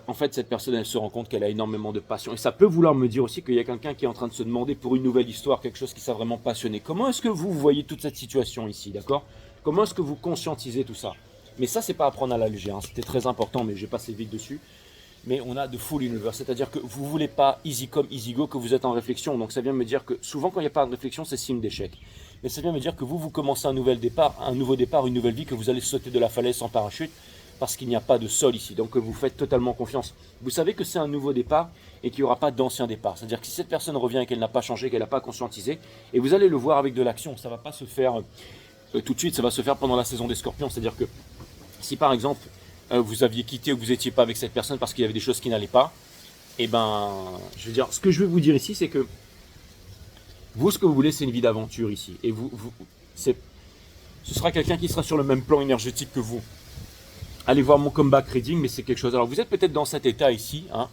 en fait, cette personne, elle se rend compte qu'elle a énormément de passion. Et ça peut vouloir me dire aussi qu'il y a quelqu'un qui est en train de se demander pour une nouvelle histoire, quelque chose qui s'est vraiment passionné. Comment est-ce que vous voyez toute cette situation ici, d'accord? Comment est-ce que vous conscientisez tout ça? Mais ça, c'est pas à prendre à la légère. Hein. C'était très important, mais j'ai passé vite dessus. Mais on a de full universe, c'est-à-dire que vous voulez pas easy come, easy go, que vous êtes en réflexion. Donc ça vient me dire que souvent quand il n'y a pas de réflexion, c'est signe d'échec. Mais ça vient me dire que vous commencez un nouveau départ, une nouvelle vie, que vous allez sauter de la falaise sans parachute, parce qu'il n'y a pas de sol ici, donc vous faites totalement confiance. Vous savez que c'est un nouveau départ et qu'il n'y aura pas d'ancien départ. C'est-à-dire que si cette personne revient et qu'elle n'a pas changé, qu'elle n'a pas conscientisé, et vous allez le voir avec de l'action, ça ne va pas se faire tout de suite, ça va se faire pendant la saison des scorpions. C'est-à-dire que si par exemple vous aviez quitté ou que vous n'étiez pas avec cette personne parce qu'il y avait des choses qui n'allaient pas, et ben, je veux dire, ce que je veux vous dire ici, c'est que vous, ce que vous voulez, c'est une vie d'aventure ici. Et ce sera quelqu'un qui sera sur le même plan énergétique que vous. Allez voir mon comeback reading, mais c'est quelque chose. Alors vous êtes peut-être dans cet état ici, hein.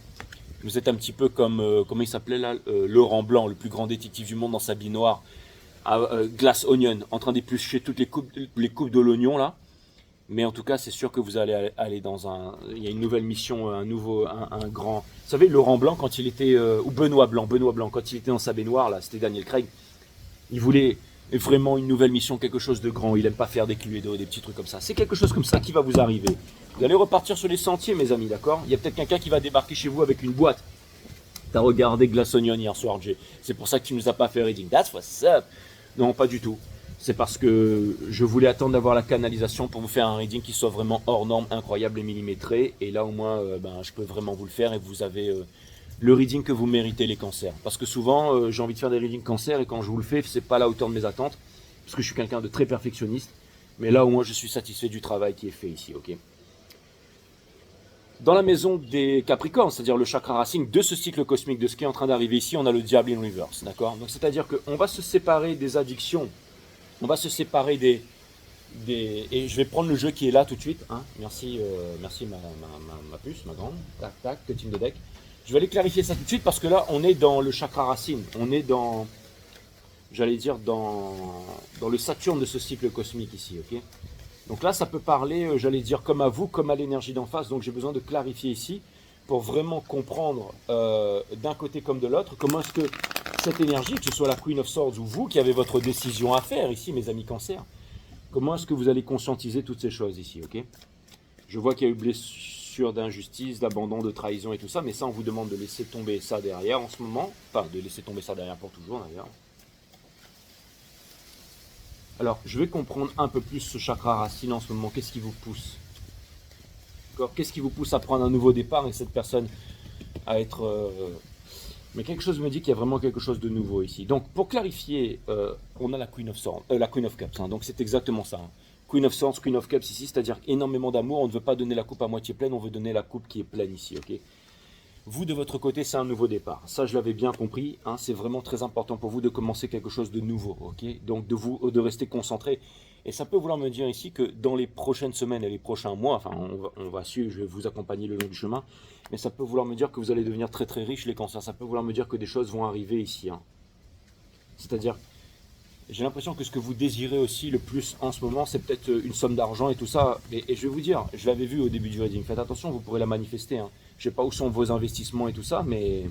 Vous êtes un petit peu comme, comment il s'appelait là, Laurent Blanc, le plus grand détective du monde dans sa bille noire, Glass Onion, en train d'éplucher toutes les coupes de l'oignon là. Mais en tout cas, c'est sûr que vous allez aller dans il y a une nouvelle mission, un grand. Vous savez, Laurent Blanc quand il était, ou Benoît Blanc, quand il était dans sa baignoire là, c'était Daniel Craig. Il voulait vraiment une nouvelle mission, quelque chose de grand. Il n'aime pas faire des Cluedo, des petits trucs comme ça. C'est quelque chose comme ça qui va vous arriver. Vous allez repartir sur les sentiers, mes amis, d'accord? Il y a peut-être quelqu'un qui va débarquer chez vous avec une boîte. T'as regardé Glass Onion hier soir, Jay. C'est pour ça que tu nous as pas fait reading. That's what's up. Non, pas du tout. C'est parce que je voulais attendre d'avoir la canalisation pour vous faire un reading qui soit vraiment hors norme, incroyable et millimétré. Et là, au moins, je peux vraiment vous le faire et vous avez le reading que vous méritez, les cancers. Parce que souvent, j'ai envie de faire des readings cancers et quand je vous le fais, c'est pas à la hauteur de mes attentes. Parce que je suis quelqu'un de très perfectionniste. Mais là, au moins, je suis satisfait du travail qui est fait ici, ok? Dans la maison des Capricornes, c'est-à-dire le chakra racine de ce cycle cosmique, de ce qui est en train d'arriver ici, on a le diable in reverse, d'accord? Donc, c'est-à-dire qu'on va se séparer des addictions. On va se séparer et je vais prendre le jeu qui est là tout de suite. Hein. Merci ma puce, ma grande. Tac, tac, cutting de deck. Je vais aller clarifier ça tout de suite parce que là, on est dans le chakra racine. On est dans, j'allais dire, dans le Saturne de ce cycle cosmique ici, ok? Donc là, ça peut parler, j'allais dire, comme à vous, comme à l'énergie d'en face. Donc j'ai besoin de clarifier ici pour vraiment comprendre d'un côté comme de l'autre comment est-ce que cette énergie, que ce soit la Queen of Swords ou vous qui avez votre décision à faire ici, mes amis cancers, comment est-ce que vous allez conscientiser toutes ces choses ici, ok? Je vois qu'il y a eu blessure d'injustice, d'abandon, de trahison et tout ça, mais ça, on vous demande de laisser tomber ça derrière en ce moment. Enfin, de laisser tomber ça derrière pour toujours, d'ailleurs. Alors, je vais comprendre un peu plus ce chakra racine en ce moment. Qu'est-ce qui vous pousse? Qu'est-ce qui vous pousse à prendre un nouveau départ et cette personne à être... Mais quelque chose me dit qu'il y a vraiment quelque chose de nouveau ici. Donc, pour clarifier, on a la Queen of Swords, la Queen of Cups. Hein, donc, c'est exactement ça. Hein. Queen of Swords, Queen of Cups ici, c'est-à-dire énormément d'amour. On ne veut pas donner la coupe à moitié pleine, on veut donner la coupe qui est pleine ici. Ok. Vous, de votre côté, c'est un nouveau départ. Ça, je l'avais bien compris. Hein, c'est vraiment très important pour vous de commencer quelque chose de nouveau. Ok. Donc, de rester concentré. Et ça peut vouloir me dire ici que dans les prochaines semaines et les prochains mois, enfin, on va suivre, je vais vous accompagner le long du chemin. Mais ça peut vouloir me dire que vous allez devenir très très riche, les cancers. Ça peut vouloir me dire que des choses vont arriver ici. Hein. C'est-à-dire, j'ai l'impression que ce que vous désirez aussi le plus en ce moment, c'est peut-être une somme d'argent et tout ça. Et je vais vous dire, je l'avais vu au début du reading. Faites attention, vous pourrez la manifester. Hein. Je ne sais pas où sont vos investissements et tout ça, mais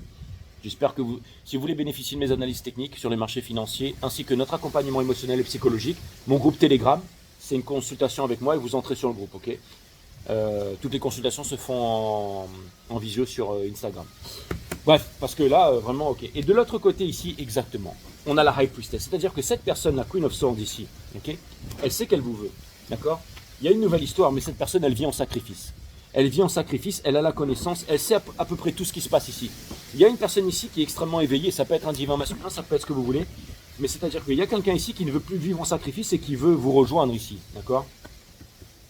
j'espère que si vous voulez bénéficier de mes analyses techniques sur les marchés financiers, ainsi que notre accompagnement émotionnel et psychologique, mon groupe Telegram, c'est une consultation avec moi et vous entrez sur le groupe, ok? Toutes les consultations se font en visio sur Instagram. Bref, parce que là, vraiment, ok. Et de l'autre côté ici, exactement, on a la High Priestess. C'est-à-dire que cette personne, la Queen of Swords ici, ok, elle sait qu'elle vous veut. D'accord? Il y a une nouvelle histoire, mais cette personne, elle vit en sacrifice. Elle vit en sacrifice, elle a la connaissance, elle sait à peu près tout ce qui se passe ici. Il y a une personne ici qui est extrêmement éveillée, ça peut être un divin masculin, ça peut être ce que vous voulez, mais c'est-à-dire qu'il y a quelqu'un ici qui ne veut plus vivre en sacrifice et qui veut vous rejoindre ici, d'accord?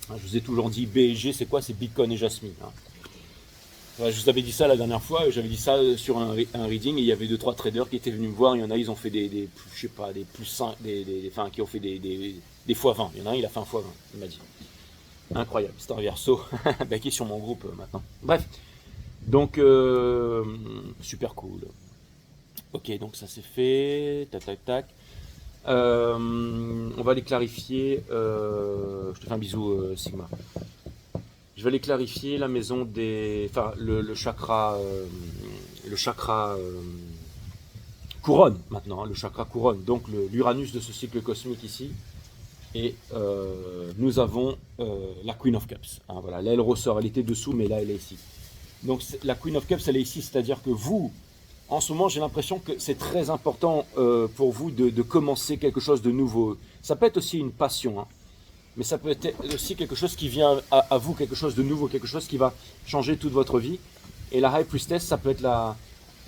Je vous ai toujours dit B et G, c'est quoi? C'est Bitcoin et Jasmine. Je vous avais dit ça la dernière fois, j'avais dit ça sur un reading, et il y avait 2-3 traders qui étaient venus me voir, il y en a, ils ont fait je sais pas, des plus 5, enfin, qui ont fait des x20, il y en a un, il a fait un x20, il m'a dit. Incroyable, c'est un verso, qui est sur mon groupe maintenant. Bref, donc, super cool. Ok, donc ça c'est fait, tac tac tac. On va les clarifier, je te fais un bisou Sigma. Je vais aller clarifier la maison des, enfin le chakra, couronne maintenant, le chakra couronne, donc l'Uranus de ce cycle cosmique ici. Et nous avons la Queen of Cups. Hein, voilà, là elle ressort, elle était dessous, mais là elle est ici. Donc la Queen of Cups, elle est ici, c'est-à-dire que vous, en ce moment, j'ai l'impression que c'est très important pour vous de commencer quelque chose de nouveau. Ça peut être aussi une passion, hein, mais ça peut être aussi quelque chose qui vient à vous, quelque chose de nouveau, quelque chose qui va changer toute votre vie. Et la High Priestess, ça peut être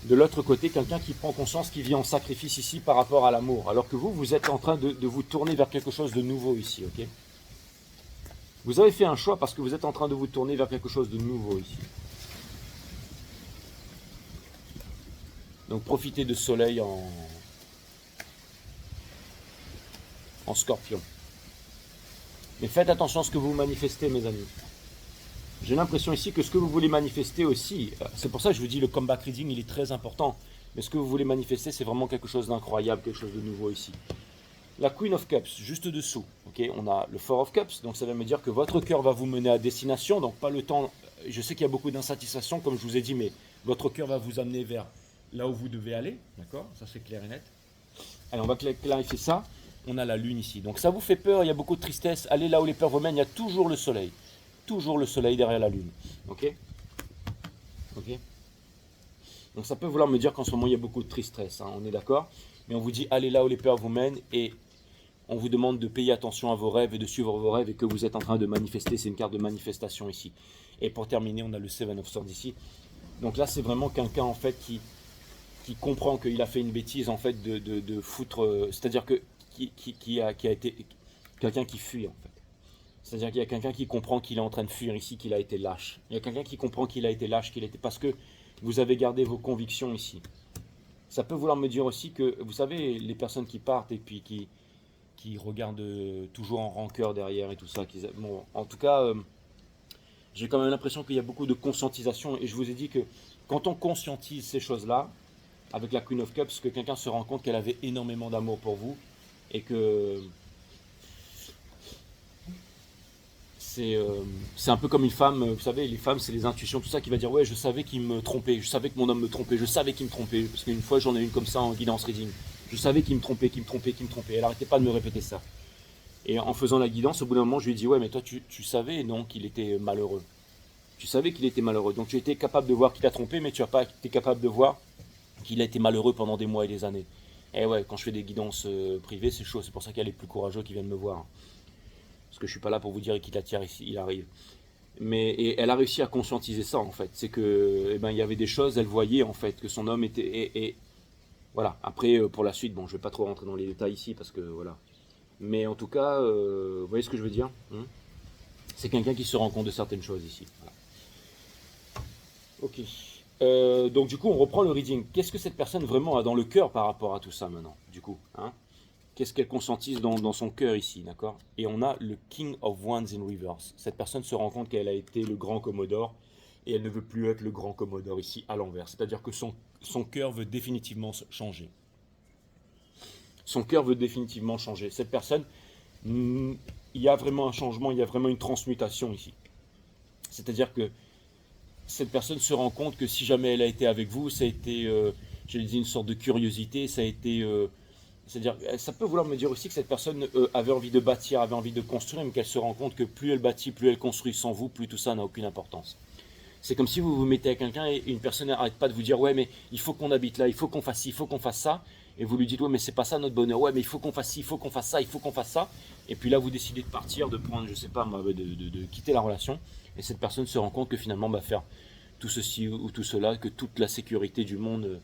de l'autre côté, quelqu'un qui prend conscience, qui vit en sacrifice ici par rapport à l'amour. Alors que vous êtes en train de vous tourner vers quelque chose de nouveau ici, ok? Vous avez fait un choix parce que vous êtes en train de vous tourner vers quelque chose de nouveau ici. Donc profitez de soleil en scorpion. Mais faites attention à ce que vous manifestez, mes amis. J'ai l'impression ici que ce que vous voulez manifester aussi, c'est pour ça que je vous dis le comeback reading, il est très important. Mais ce que vous voulez manifester, c'est vraiment quelque chose d'incroyable, quelque chose de nouveau ici. La Queen of Cups, juste dessous, ok, on a le Four of Cups, donc ça veut me dire que votre cœur va vous mener à destination, donc pas le temps, je sais qu'il y a beaucoup d'insatisfaction, comme je vous ai dit, mais votre cœur va vous amener vers là où vous devez aller, d'accord? Ça c'est clair et net. Allez, on va clarifier ça. On a la lune ici, donc ça vous fait peur, il y a beaucoup de tristesse, allez là où les peurs vous mènent, il y a toujours le soleil. Toujours le soleil derrière la lune. Ok? Ok? Donc ça peut vouloir me dire qu'en ce moment il y a beaucoup de tristesse, hein, on est d'accord? Mais on vous dit allez là où les peurs vous mènent et on vous demande de payer attention à vos rêves et de suivre vos rêves et que vous êtes en train de manifester. C'est une carte de manifestation ici. Et pour terminer, on a le Seven of Swords ici. Donc là c'est vraiment quelqu'un en fait qui comprend qu'il a fait une bêtise en fait de foutre, c'est-à-dire que qui a été quelqu'un qui fuit en fait. C'est-à-dire qu'il y a quelqu'un qui comprend qu'il est en train de fuir ici, qu'il a été lâche. Il y a quelqu'un qui comprend qu'il a été lâche, qu'il était parce que vous avez gardé vos convictions ici. Ça peut vouloir me dire aussi que, vous savez, les personnes qui partent et puis qui regardent toujours en rancœur derrière et tout ça. Bon, en tout cas, j'ai quand même l'impression qu'il y a beaucoup de conscientisation et je vous ai dit que quand on conscientise ces choses-là, avec la Queen of Cups, que quelqu'un se rend compte qu'elle avait énormément d'amour pour vous et que c'est un peu comme une femme, vous savez, les femmes, c'est les intuitions, tout ça, qui va dire ouais, je savais qu'il me trompait, je savais que mon homme me trompait, je savais qu'il me trompait, parce qu'une fois j'en ai une comme ça en guidance reading, je savais qu'il me trompait, qu'il me trompait, qu'il me trompait, elle n'arrêtait pas de me répéter ça. Et en faisant la guidance, au bout d'un moment, je lui ai dit ouais, mais toi tu savais non qu'il était malheureux, tu savais qu'il était malheureux, donc tu étais capable de voir qu'il t'a trompé, mais tu n'as pas été capable de voir qu'il a été malheureux pendant des mois et des années. Et ouais, quand je fais des guidances privées, c'est chaud, c'est pour ça qu'il y a les plus courageux qui viennent me voir. Parce que je suis pas là pour vous dire qu'il attire ici, il arrive. Et elle a réussi à conscientiser ça en fait. C'est que, eh ben, il y avait des choses, elle voyait en fait que son homme était. Et voilà. Après, pour la suite, bon, je vais pas trop rentrer dans les détails ici parce que voilà. Mais en tout cas, vous voyez ce que je veux dire, hein? C'est quelqu'un qui se rend compte de certaines choses ici. Voilà. Ok. Donc du coup, on reprend le reading. Qu'est-ce que cette personne vraiment a dans le cœur par rapport à tout ça maintenant, du coup, hein? Qu'est-ce qu'elle conscientise dans son cœur ici, d'accord? Et on a le King of Wands in reverse. Cette personne se rend compte qu'elle a été le grand Commodore et elle ne veut plus être le grand Commodore ici à l'envers. C'est-à-dire que son cœur veut définitivement changer. Son cœur veut définitivement changer. Cette personne, il y a vraiment un changement, il y a vraiment une transmutation ici. C'est-à-dire que cette personne se rend compte que si jamais elle a été avec vous, ça a été, je l'ai dit, une sorte de curiosité, ça a été... c'est-à-dire, ça peut vouloir me dire aussi que cette personne avait envie de bâtir, avait envie de construire, mais qu'elle se rend compte que plus elle bâtit, plus elle construit sans vous, plus tout ça n'a aucune importance. C'est comme si vous vous mettez à quelqu'un et une personne n'arrête pas de vous dire « Ouais, mais il faut qu'on habite là, il faut qu'on fasse ci, il faut qu'on fasse ça ». et vous lui dites ouais mais c'est pas ça notre bonheur, ouais mais il faut qu'on fasse ci, il faut qu'on fasse ça, il faut qu'on fasse ça, et puis là vous décidez de partir, de prendre, je sais pas moi, de quitter la relation, et cette personne se rend compte que finalement faire tout ceci ou tout cela, que toute la sécurité du monde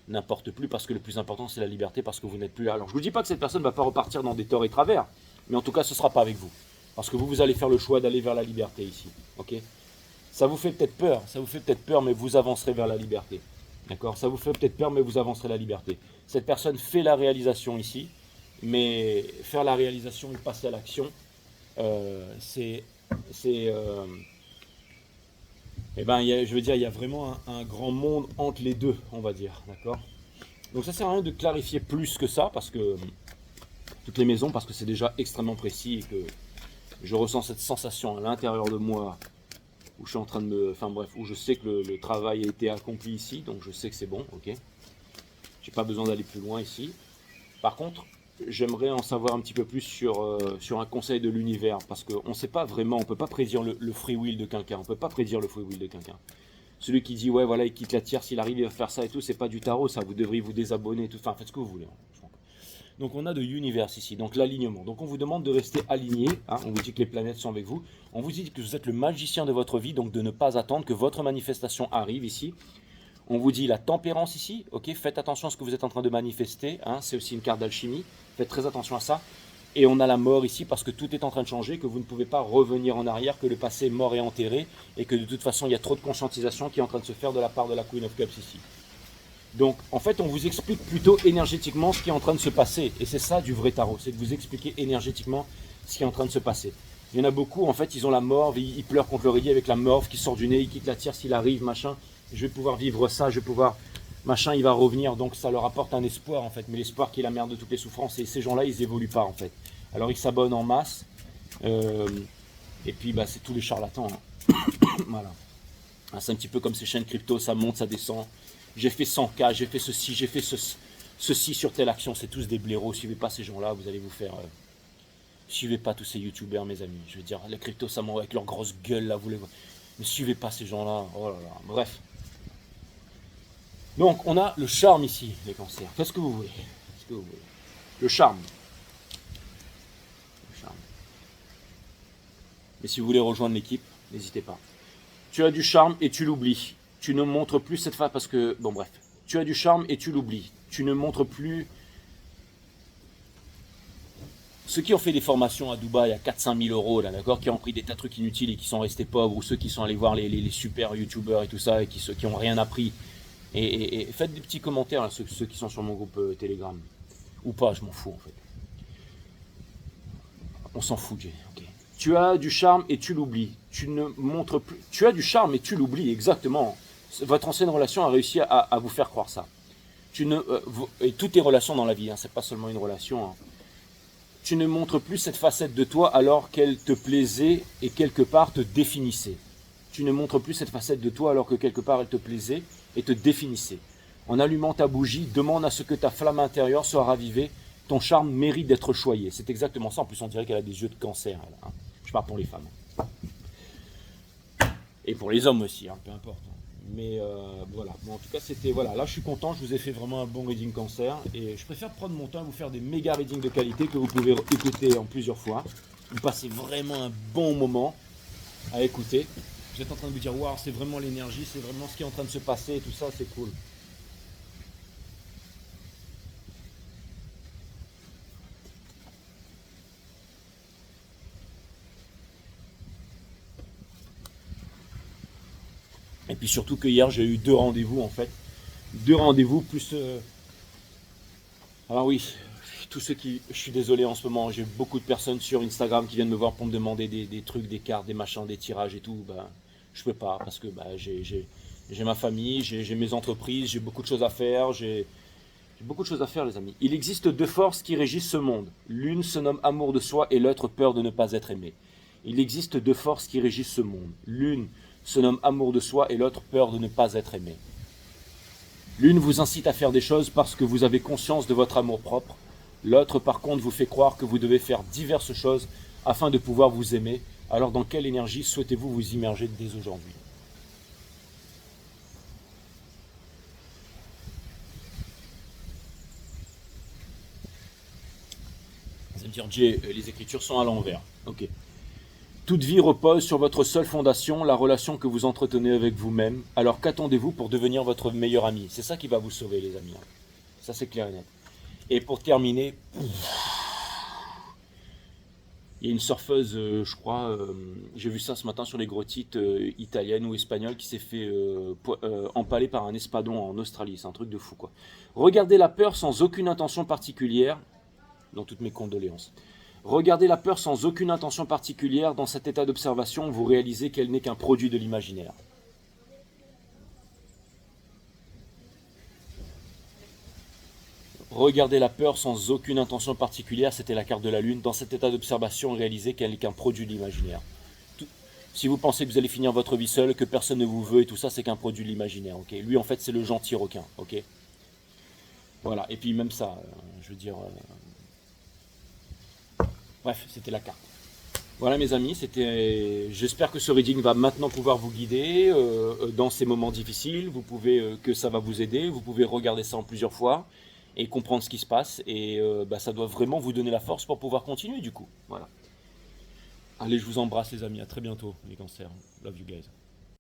n'importe plus, parce que le plus important c'est la liberté, parce que vous n'êtes plus là. Alors je vous dis pas que cette personne va pas repartir dans des torts et travers, mais en tout cas ce sera pas avec vous, parce que vous allez faire le choix d'aller vers la liberté ici, ok? Ça vous fait peut-être peur, mais vous avancerez vers la liberté. D'accord? Ça vous fait peut-être peur, mais vous avancerez la liberté. Cette personne fait la réalisation ici, mais faire la réalisation et passer à l'action, je veux dire, il y a vraiment un grand monde entre les deux, on va dire. D'accord? Donc ça sert à rien de clarifier plus que ça, parce que toutes les maisons, parce que c'est déjà extrêmement précis et que je ressens cette sensation à l'intérieur de moi où je suis en train de me... Enfin bref, où je sais que le travail a été accompli ici, donc je sais que c'est bon, ok. J'ai pas besoin d'aller plus loin ici. Par contre, j'aimerais en savoir un petit peu plus sur un conseil de l'univers, parce qu'on ne sait pas vraiment, on ne peut pas prédire le free will de quelqu'un, on ne peut pas prédire le free will de quelqu'un. Celui qui dit, ouais voilà, il quitte la tierce, s'il arrive à faire ça et tout, c'est pas du tarot, ça, vous devriez vous désabonner, tout, enfin faites ce que vous voulez. Donc on a de univers ici, donc l'alignement. Donc on vous demande de rester aligné, hein, on vous dit que les planètes sont avec vous, on vous dit que vous êtes le magicien de votre vie, donc de ne pas attendre que votre manifestation arrive ici. On vous dit la tempérance ici, ok, faites attention à ce que vous êtes en train de manifester, hein, c'est aussi une carte d'alchimie, faites très attention à ça. Et on a la mort ici parce que tout est en train de changer, que vous ne pouvez pas revenir en arrière, que le passé est mort et enterré, et que de toute façon il y a trop de conscientisation qui est en train de se faire de la part de la Queen of Cups ici. Donc, en fait, on vous explique plutôt énergétiquement ce qui est en train de se passer. Et c'est ça du vrai tarot, c'est de vous expliquer énergétiquement ce qui est en train de se passer. Il y en a beaucoup, en fait, ils ont la morve, ils pleurent contre l'oreiller avec la morve qui sort du nez, ils quittent la tierce, il arrive, machin. Je vais pouvoir vivre ça, je vais pouvoir, machin, il va revenir. Donc, ça leur apporte un espoir, en fait. Mais l'espoir qui est la mère de toutes les souffrances. Et ces gens-là, ils évoluent pas, en fait. Alors, ils s'abonnent en masse. Et puis, bah, c'est tous les charlatans. Hein. Voilà. C'est un petit peu comme ces chaînes crypto, ça monte, ça descend. J'ai fait 100K, j'ai fait ceci, j'ai fait ceci sur telle action. C'est tous des blaireaux. Suivez pas ces gens-là, vous allez vous faire... suivez pas tous ces youtubeurs, mes amis. Je veux dire, les cryptos, ça monte avec leur grosse gueule, là, vous les voyez. Ne suivez pas ces gens-là. Oh là là. Bref. Donc, on a le charme ici, les cancers. Qu'est-ce que vous voulez? Qu'est-ce que vous voulez? Le charme. Le charme. Mais si vous voulez rejoindre l'équipe, n'hésitez pas. Tu as du charme et tu l'oublies. Tu ne montres plus cette fois parce que... Bon, bref. Tu as du charme et tu l'oublies. Tu ne montres plus... Ceux qui ont fait des formations à Dubaï à 4-5 000 euros, là, d'accord, qui ont pris des tas de trucs inutiles et qui sont restés pauvres, ou ceux qui sont allés voir les super youtubeurs et tout ça, et qui n'ont rien appris, et faites des petits commentaires, là, ceux qui sont sur mon groupe Telegram. Ou pas, je m'en fous en fait. On s'en fout, Jay. Okay. Tu as du charme et tu l'oublies. Tu ne montres plus... Tu as du charme et tu l'oublies, exactement. Votre ancienne relation a réussi à vous faire croire ça. Et toutes tes relations dans la vie, hein, c'est pas seulement une relation... Hein. Tu ne montres plus cette facette de toi alors qu'elle te plaisait et quelque part te définissait. Tu ne montres plus cette facette de toi alors que quelque part elle te plaisait et te définissait. En allumant ta bougie, demande à ce que ta flamme intérieure soit ravivée. Ton charme mérite d'être choyé. C'est exactement ça. En plus, on dirait qu'elle a des yeux de cancer. Elle, hein. Je parle pour les femmes. Et pour les hommes aussi, hein, peu importe. Mais voilà, bon, en tout cas c'était, voilà, là je suis content, je vous ai fait vraiment un bon reading cancer et je préfère prendre mon temps à vous faire des méga readings de qualité que vous pouvez écouter en plusieurs fois. Vous passez vraiment un bon moment à écouter. Vous êtes en train de vous dire, waouh, c'est vraiment l'énergie, c'est vraiment ce qui est en train de se passer et tout ça, c'est cool. Et puis surtout que hier j'ai eu 2 rendez-vous en fait. 2 rendez-vous plus... Alors oui, tous ceux qui... Je suis désolé en ce moment, j'ai beaucoup de personnes sur Instagram qui viennent me voir pour me demander des trucs, des cartes, des machins, des tirages et tout. Ben, je peux pas parce que ben, j'ai ma famille, j'ai mes entreprises, j'ai beaucoup de choses à faire, j'ai beaucoup de choses à faire les amis. Il existe 2 forces qui régissent ce monde. L'une se nomme amour de soi et l'autre peur de ne pas être aimé. Il existe 2 forces qui régissent ce monde. L'une se nomme amour de soi et l'autre peur de ne pas être aimé. L'une vous incite à faire des choses parce que vous avez conscience de votre amour propre. L'autre, par contre, vous fait croire que vous devez faire diverses choses afin de pouvoir vous aimer. Alors, dans quelle énergie souhaitez-vous vous immerger dès aujourd'hui ? Ça veut dire, Jay, les écritures sont à l'envers. Ok. Toute vie repose sur votre seule fondation, la relation que vous entretenez avec vous-même. Alors qu'attendez-vous pour devenir votre meilleur ami? C'est ça qui va vous sauver, les amis. Ça, c'est clair et net. Et pour terminer, il y a une surfeuse, je crois, j'ai vu ça ce matin sur les grottites italiennes ou espagnoles qui s'est fait empaler par un espadon en Australie. C'est un truc de fou, quoi. Regardez la peur sans aucune intention particulière, dans toutes mes condoléances. Regardez la peur sans aucune intention particulière. Dans cet état d'observation, vous réalisez qu'elle n'est qu'un produit de l'imaginaire. Regardez la peur sans aucune intention particulière, c'était la carte de la lune. Dans cet état d'observation, réalisez qu'elle n'est qu'un produit de l'imaginaire. Si vous pensez que vous allez finir votre vie seul, que personne ne vous veut et tout ça, c'est qu'un produit de l'imaginaire. Okay, lui, en fait, c'est le gentil requin. Okay, voilà, et puis même ça, je veux dire... bref, c'était la carte. Voilà mes amis, j'espère que ce reading va maintenant pouvoir vous guider dans ces moments difficiles. Vous pouvez, que ça va vous aider, vous pouvez regarder ça en plusieurs fois et comprendre ce qui se passe. Et ça doit vraiment vous donner la force pour pouvoir continuer du coup. Voilà. Allez, je vous embrasse les amis, à très bientôt les cancers. Love you guys.